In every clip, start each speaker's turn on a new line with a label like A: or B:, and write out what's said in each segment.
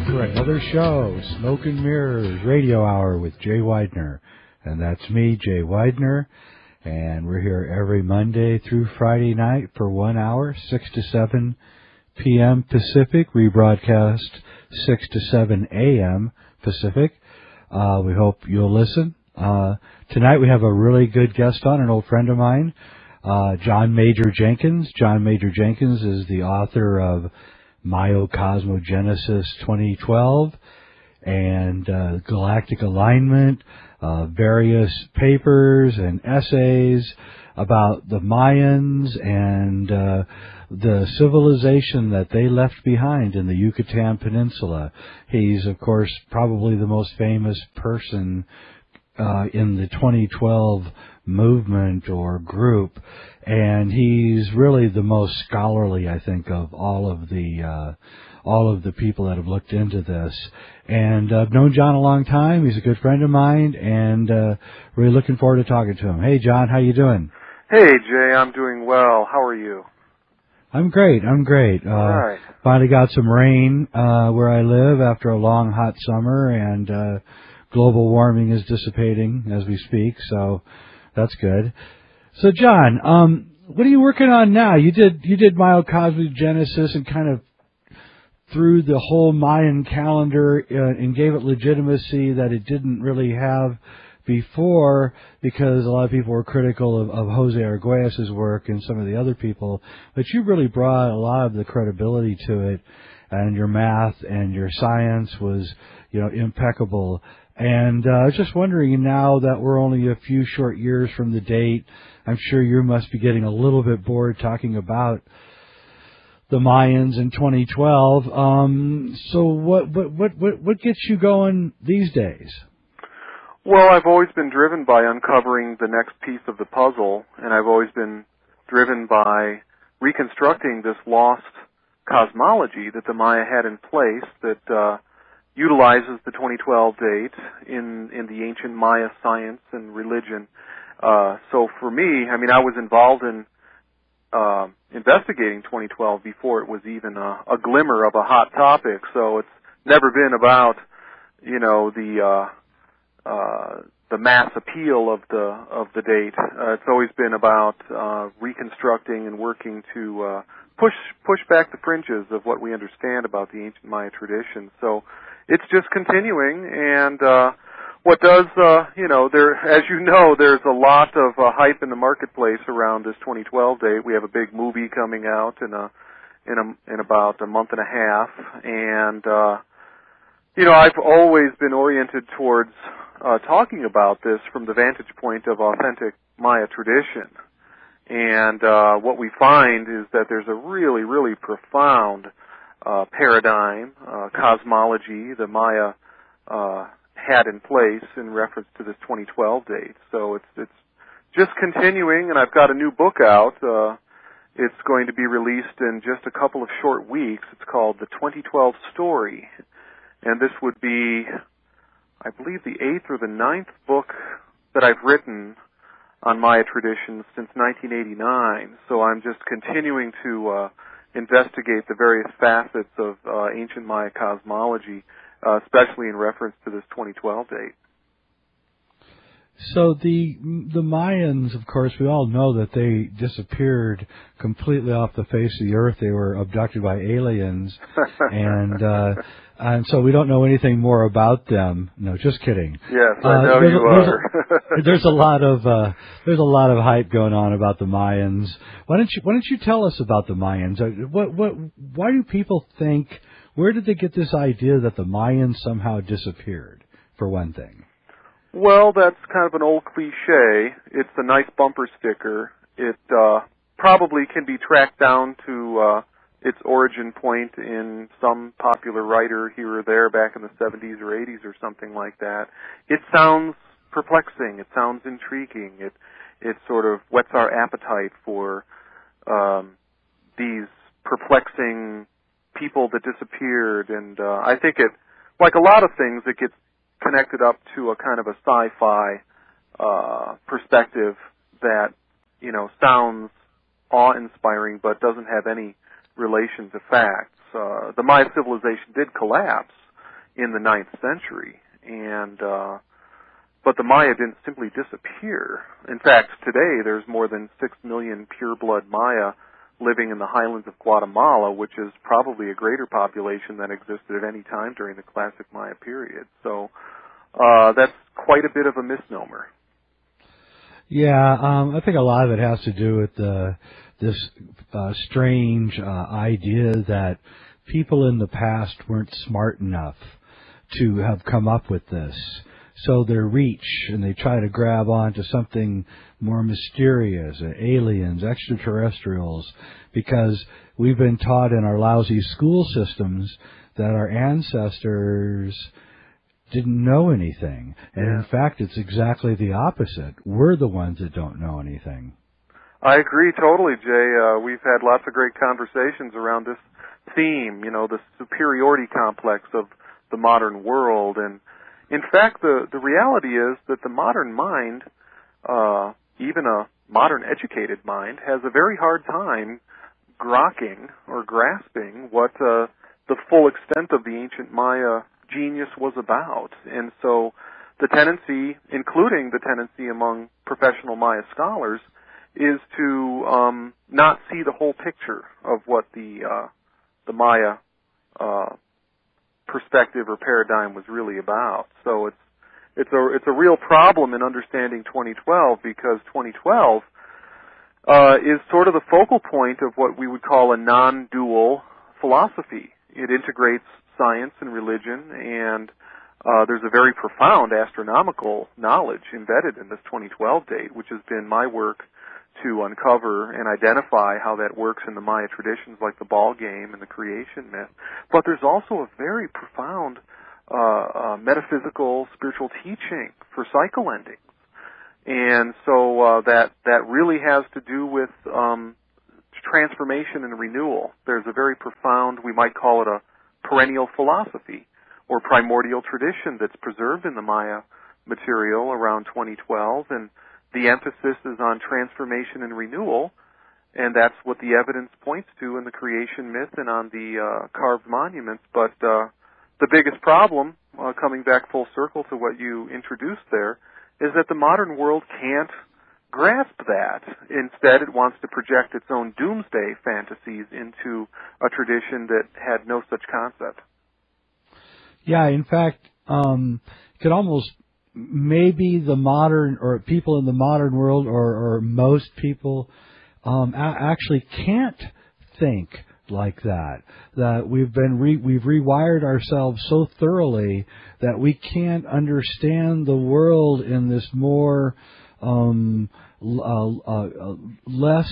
A: For another show, Smoke and Mirrors Radio Hour with Jay Weidner. And that's me, Jay Weidner. And we're here every Monday through Friday night for 1 hour, 6 to 7 p.m. Pacific. Rebroadcast 6 to 7 a.m. Pacific. We hope you'll listen. Tonight we have a really good guest on, an old friend of mine, John Major Jenkins. John Major Jenkins is the author of Myocosmogenesis 2012 and Galactic Alignment, various papers and essays about the Mayans and the civilization that they left behind in the Yucatan Peninsula. He's, of course, probably the most famous person in the 2012 movement or group, and he's really the most scholarly, I think, of all of the people that have looked into this. And I've known John a long time. He's a good friend of mine, and really looking forward to talking to him. Hey, John, how you doing?
B: Hey, Jay, I'm doing well. How are you?
A: I'm great. All
B: right.
A: Finally got some rain where I live after a long, hot summer, and global warming is dissipating as we speak, so that's good. So, John, what are you working on now? You did Myocosmogenesis and kind of threw the whole Mayan calendar and gave it legitimacy that it didn't really have before, because a lot of people were critical of Jose Arguelles's work and some of the other people, but you really brought a lot of the credibility to it, and your math and your science was, impeccable. And I was just wondering, now that we're only a few short years from the date, I'm sure you must be getting a little bit bored talking about the Mayans in 2012. So what gets you going these days?
B: Well, I've always been driven by uncovering the next piece of the puzzle, and I've always been driven by reconstructing this lost cosmology that the Maya had in place that utilizes the 2012 date in the ancient Maya science and religion. So for me, I was involved in investigating 2012 before it was even a glimmer of a hot topic. So it's never been about, the mass appeal of the date. It's always been about reconstructing and working to push back the fringes of what we understand about the ancient Maya tradition. So it's just continuing, and what does, as you know, there's a lot of hype in the marketplace around this 2012 date. We have a big movie coming out in about a month and a half, and I've always been oriented towards talking about this from the vantage point of authentic Maya tradition. And what we find is that there's a really, really profound paradigm, cosmology the Maya had in place in reference to this 2012 date. So it's just continuing, and I've got a new book out. It's going to be released in just a couple of short weeks. It's called The 2012 Story, and this would be, I believe, the 8th or the 9th book that I've written on Maya traditions since 1989. So I'm just continuing to investigate the various facets of ancient Maya cosmology, especially in reference to this 2012 date.
A: So the Mayans, of course, we all know that they disappeared completely off the face of the earth. They were abducted by aliens, and so we don't know anything more about them. No, just kidding.
B: Yes, I know you are.
A: There's a lot of hype going on about the Mayans. Why don't you tell us about the Mayans? Why do people think? Where did they get this idea that the Mayans somehow disappeared? For one thing.
B: Well, that's kind of an old cliche. It's a nice bumper sticker. It probably can be tracked down to its origin point in some popular writer here or there back in the 70s or 80s or something like that. It sounds perplexing. It sounds intriguing. It sort of whets our appetite for these perplexing people that disappeared. And I think it, like a lot of things, it gets connected up to a kind of a sci-fi perspective that, sounds awe-inspiring but doesn't have any relation to facts. The Maya civilization did collapse, in the 9th century. And but the Maya didn't simply disappear. In fact, today there's more than 6 million pure-blood Maya living in the highlands of Guatemala, which is probably a greater population than existed at any time during the classic Maya period. So that's quite a bit of a misnomer.
A: Yeah, I think a lot of it has to do with this strange idea that people in the past weren't smart enough to have come up with this. So they reach and they try to grab onto something more mysterious, aliens, extraterrestrials, because we've been taught in our lousy school systems that our ancestors didn't know anything. And in fact, it's exactly the opposite. We're the ones that don't know anything.
B: I agree totally, Jay. We've had lots of great conversations around this theme, the superiority complex of the modern world. And in fact, the reality is that the modern mind, even a modern educated mind, has a very hard time grokking or grasping what the full extent of the ancient Maya genius was about. And so the tendency, including the tendency among professional Maya scholars, is to not see the whole picture of what the Maya perspective or paradigm was really about. So it's a real problem in understanding 2012, because 2012 is sort of the focal point of what we would call a non-dual philosophy. It integrates science and religion, and there's a very profound astronomical knowledge embedded in this 2012 date, which has been my work to uncover and identify how that works in the Maya traditions like the ball game and the creation myth. But there's also a very profound metaphysical, spiritual teaching for cycle endings. And so that really has to do with transformation and renewal. There's a very profound, we might call it a perennial philosophy or primordial tradition that's preserved in the Maya material around 2012, and the emphasis is on transformation and renewal, and that's what the evidence points to in the creation myth and on the carved monuments. But the biggest problem, coming back full circle to what you introduced there, is that the modern world can't grasp that. Instead, it wants to project its own doomsday fantasies into a tradition that had no such concept.
A: Yeah, in fact, could almost maybe the modern, or people in the modern world, or most people actually can't think like that. That we've rewired ourselves so thoroughly that we can't understand the world in this more less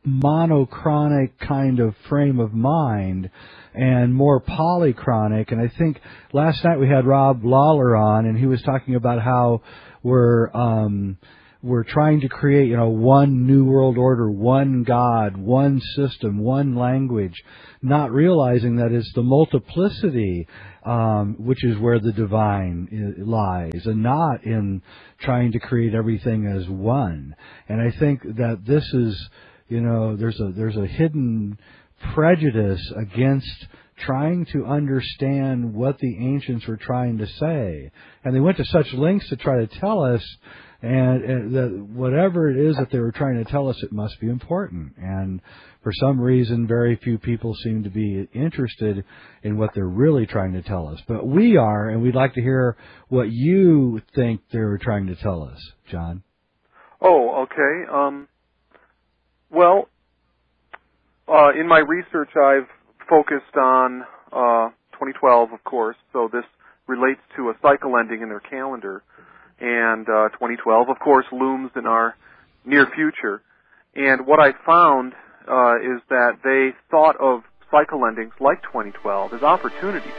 A: monochronic kind of frame of mind and more polychronic. And I think last night we had Rob Lawler on, and he was talking about how we're trying to create, one new world order, one God, one system, one language, not realizing that it's the multiplicity, which is where the divine lies, and not in trying to create everything as one. And I think that this is, there's a hidden prejudice against trying to understand what the ancients were trying to say. And they went to such lengths to try to tell us, and that whatever it is that they were trying to tell us, it must be important. And for some reason, very few people seem to be interested in what they're really trying to tell us. But we are, and we'd like to hear what you think they were trying to tell us, John.
B: Oh, okay. In my research, I've focused on 2012, of course, so this relates to a cycle ending in their calendar. And 2012, of course, looms in our near future. And what I found is that they thought of cycle endings like 2012 as opportunities